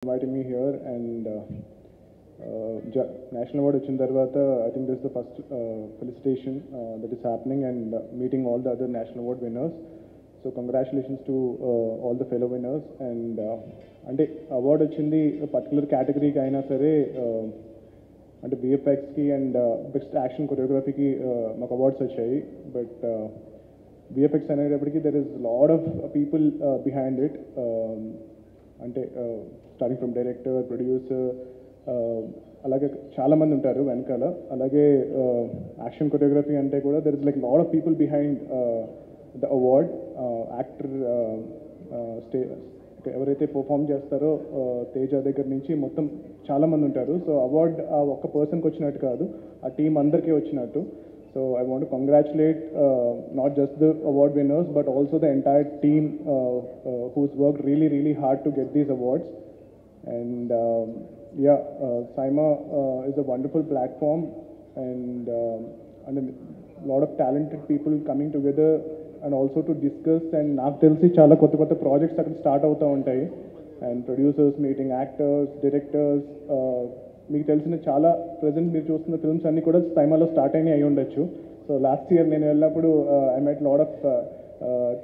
Inviting me here and National Award వచ్చిన తర్వాత I think this is the first felicitation that is happening and meeting all the other National Award winners. So congratulations to all the fellow winners and అంటే award వచ్చింది particular కేటగిరీకి అయినా సరే అంటే విఎఫ్ఎక్స్కి and best action కొరియోగ్రఫీకి మాకు awards వచ్చాయి but VFX అనేటప్పటికీ there is lot of people behind it అంటే స్టార్టింగ్ ఫ్రమ్ డైరెక్టర్ ప్రొడ్యూసర్ అలాగే చాలామంది ఉంటారు వెనకాల అలాగే యాక్షన్ కొరియోగ్రఫీ అంటే కూడా there is like lot of people behind the award actor ఎవరైతే పర్ఫామ్ చేస్తారో తేజ దగ్గర నుంచి మొత్తం చాలామంది ఉంటారు సో అవార్డ్ ఆ ఒక్క పర్సన్కి వచ్చినట్టు కాదు ఆ టీం అందరికీ వచ్చినట్టు so I want to congratulate not just the award winners but also the entire team who's worked really hard to get these awards and SIIMA is a wonderful platform and a lot of talented people coming together and also to discuss and నాకు తెలిసి చాలా కొత్త projects అక్కడ start అవుతూ ఉంటాయి and producers meeting actors directors మీకు తెలిసిన చాలా ప్రజెంట్ మీరు చూస్తున్న ఫిల్మ్స్ అన్నీ కూడా సైమాలో స్టార్ట్ అయినాయి అయి ఉండొచ్చు సో లాస్ట్ ఇయర్ నేను వెళ్ళినప్పుడు I met lot of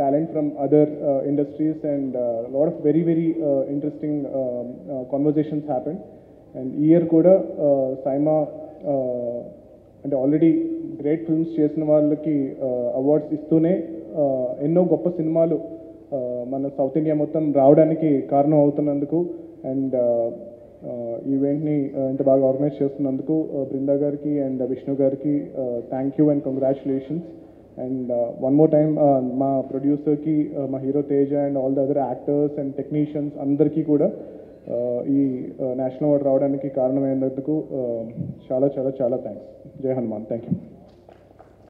talent from other industries and lot of very interesting conversations happen and ఈ ఇయర్ కూడా సైమా అంటే ఆల్రెడీ గ్రేట్ ఫిల్మ్స్ చేసిన వాళ్ళకి అవార్డ్స్ ఇస్తూనే ఎన్నో గొప్ప సినిమాలు మన సౌత్ ఇండియా మొత్తం రావడానికి కారణం అవుతున్నందుకు అండ్ ఈవెంట్ని ఇంత బాగా ఆర్గనైజ్ చేస్తున్నందుకు బృందా గారికి అండ్ విష్ణు గారికి thank you and congratulations and one more time మా ప్రొడ్యూసర్కి మా hero Teja and all the other actors and technicians అందరికీ కూడా ఈ నేషనల్ అవార్డు రావడానికి కారణమైనందుకు చాలా థ్యాంక్స్ జై హనుమాన్ థ్యాంక్ యూ